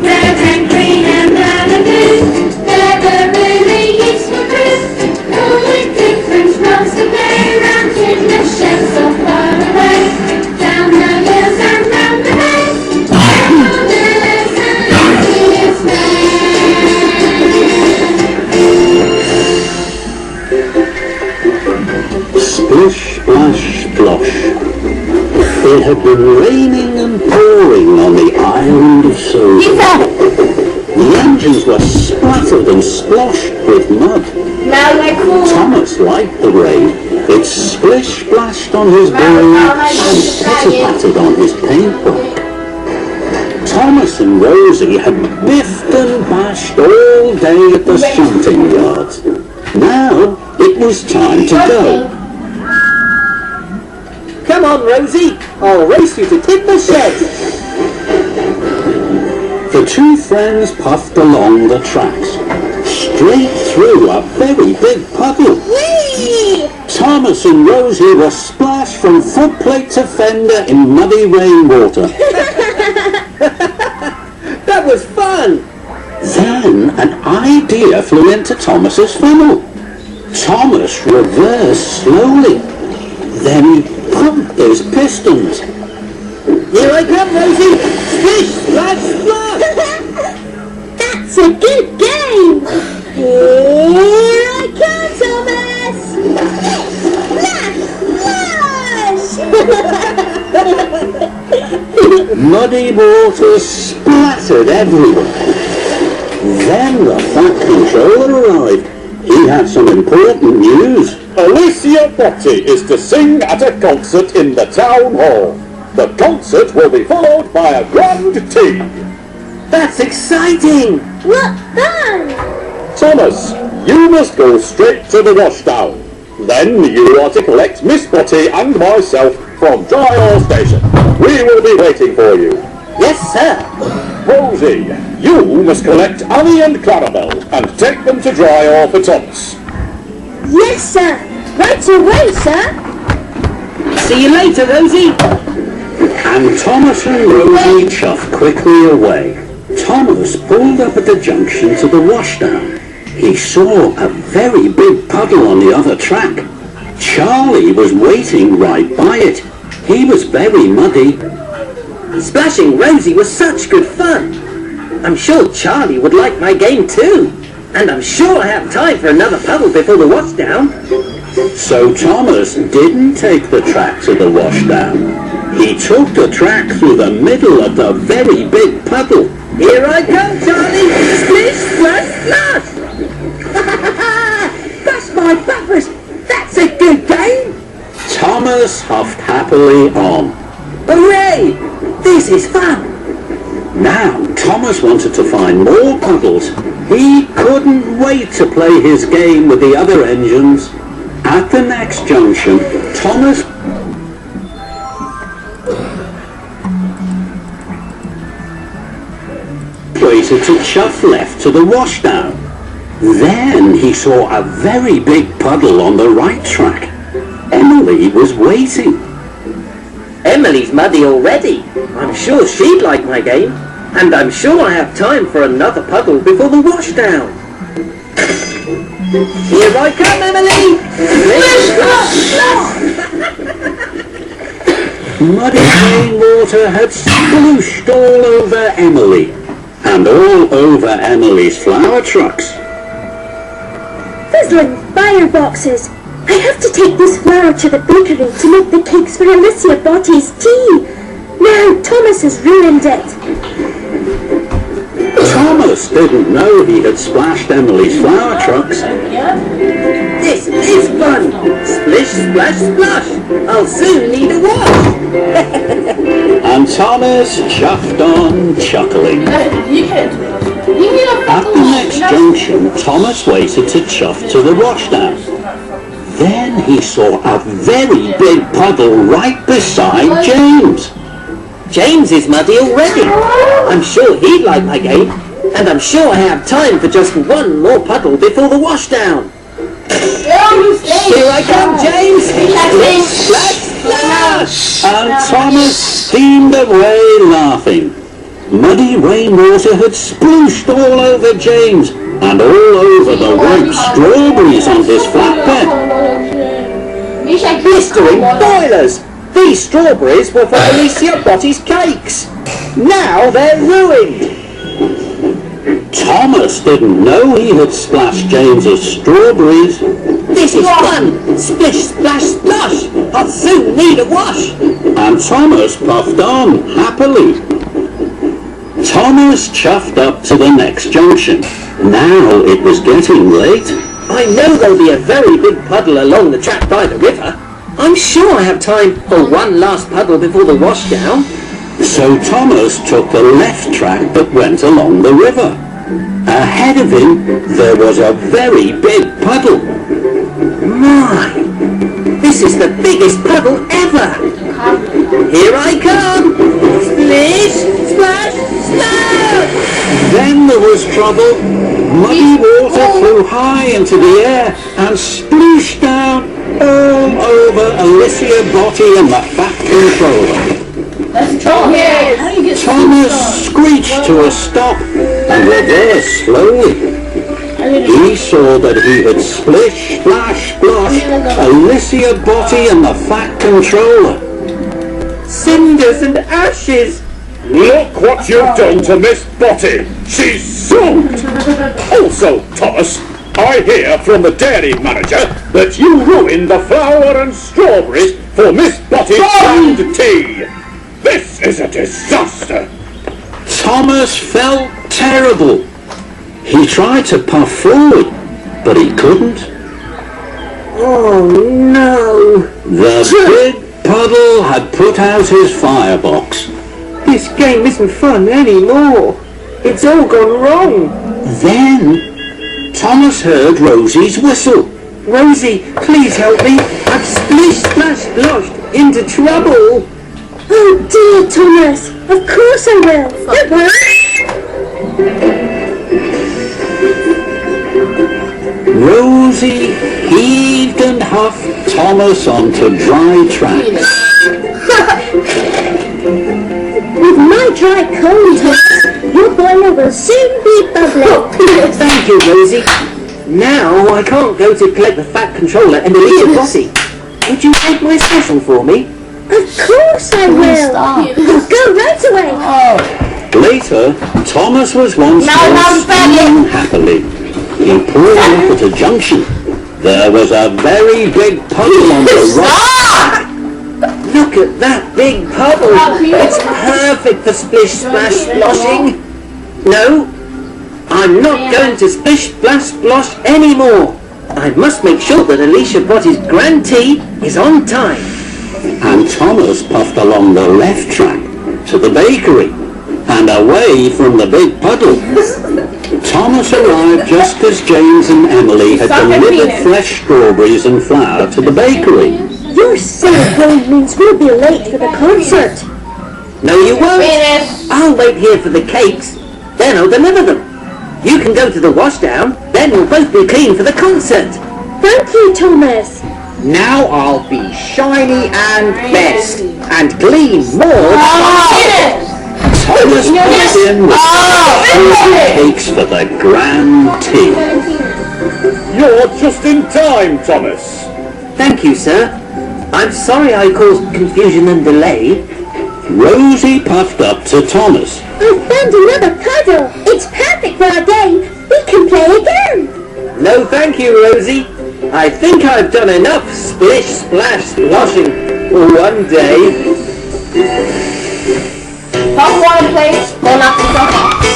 Red and green and brown and blue. They're a really useful crew. All with different roles to play. Round in the shed so far away. Down the hills and round the bay. Splish, splash, splosh. It had been raining and pouring on the island of Soda. The engines were splattered and sploshed with mud. Now they're cool. Thomas liked the rain. It splish-splashed on his board and pitter-pattered on his paintbrush. Thomas and Rosie had biffed and bashed all day at the shooting yards. Now it was time to go. Come on, Rosie. I'll race you to tip the shed. The two friends puffed along the tracks, straight through a very big puddle. Whee! Thomas and Rosie were splashed from footplate to fender in muddy rainwater. That was fun. Then an idea flew into Thomas's funnel. Thomas reversed slowly. Then he pumped his pistons. Here I come, Rosie. Splish, splash, splash. That's a good game. Here I come, Thomas. Splash, Muddy water splattered everywhere. Then the Fat Controller arrived. He had some important news. Alicia Botti is to sing at a concert in the town hall. The concert will be followed by a grand tea. That's exciting. What fun! Thomas, you must go straight to the washdown. Then you are to collect Miss Botti and myself from Dry Station. We will be waiting for you. Yes, sir. Rosie, you must collect Annie and Clarabelle and take them to Dry for Thomas. Yes, sir. Right away, sir. See you later, Rosie. And Thomas and Rosie chuffed quickly away. Thomas pulled up at the junction to the washdown. He saw a very big puddle on the other track. Charlie was waiting right by it. He was very muddy. Splashing Rosie was such good fun. I'm sure Charlie would like my game too. And I'm sure I have time for another puddle before the washdown. So Thomas didn't take the track to the washdown. He took the track through the middle of the very big puddle. Here I come, Charlie! Splish, splash, splash! That's my buffers! That's a good game! Thomas huffed happily on. Hooray! This is fun! Now Thomas wanted to find more puddles. He couldn't wait to play his game with the other engines. At the next junction, Thomas waited to chuff left to the washdown. Then he saw a very big puddle on the right track. Emily was waiting. Emily's muddy already. I'm sure she'd like my game. And I'm sure I have time for another puddle before the washdown. Here I come, Emily! Muddy rainwater had splooshed all over Emily. And all over Emily's flower trucks. Fizzling fireboxes. I have to take this flour to the bakery to make the cakes for Alicia Botti's tea. Now Thomas has ruined it. Thomas didn't know he had splashed Emily's flower trucks. This is fun! Splish, splash, splash! I'll soon need a wash! And Thomas chuffed on, chuckling. At the next junction, Thomas waited to chuff to the washdown. Then he saw a very big puddle right beside James. James is muddy already. I'm sure he'd like my game. And I'm sure I have time for just one more puddle before the washdown. Here I come, James! Splash, splash! And Thomas steamed away laughing. Muddy rainwater had splooshed all over James and all over the ripe strawberries on his flatbed. Blistering boilers! These strawberries were for Alicia Botty's cakes. Now they're ruined. Thomas didn't know he had splashed James's strawberries. This is fun! Splish, splash, splosh! I'll soon need a wash! And Thomas puffed on happily. Thomas chuffed up to the next junction. Now it was getting late. I know there'll be a very big puddle along the track by the river. I'm sure I have time for one last puddle before the washdown. So Thomas took the left track that went along the river. Ahead of him, there was a very big puddle. My! This is the biggest puddle ever! Here I come! Splish, splash, splash! Then there was trouble. Muddy water flew high into the air and splooshed down all over Alicia Botty and the fat controller. Thomas screeched to a stop and reversed slowly. He saw that he had splish, splash, splosh Alicia Botty and the fat controller. Cinders and ashes! Look what you've done to Miss Botty. She's soaked. Also, Thomas, I hear from the dairy manager that you ruined the flour and strawberries for Miss Botty's canned tea. This is a disaster. Thomas felt terrible. He tried to puff forward, but he couldn't. Oh no! The big puddle had put out his firebox. This game isn't fun anymore. It's all gone wrong. Then Thomas heard Rosie's whistle. Rosie, please help me. I've splish, splash, splashed into trouble. Oh dear, Thomas. Of course I will. Don't worry. Rosie heaved and huffed Thomas onto dry tracks. With my dry coal, Thomas, your boiler will soon be bubbling. Thank you, Rosie. Now I can't go to collect the fat controller and Alicia Botty. Would you make my special for me? Of course I will. I'll go right away. Later, Thomas was once more steaming happily. He pulled up at a junction. There was a very big puddle on the right. Look at that big puddle. It's perfect for splish, splash, sploshing. No, I'm not going to splish, splash, splosh anymore. I must make sure that Alicia Botty's grand tea is on time. And Thomas puffed along the left track to the bakery and away from the big puddle. Thomas arrived just as James and Emily had delivered fresh strawberries and flour to the bakery. Your silly brain means we'll be late for the concert. No, you won't. I'll wait here for the cakes. Then I'll deliver them. You can go to the washdown. Then we'll both be clean for the concert. Thank you, Thomas. Now I'll be shiny and best and clean more. Thomas put in with cakes for the grand tea. You're just in time, Thomas. Thank you, sir. I'm sorry I caused confusion and delay. Rosie puffed up to Thomas. I've found another puddle. It's perfect for our game. We can play again. No, thank you, Rosie. I think I've done enough splish, splash, sploshing for one day. Pop one, please. Then after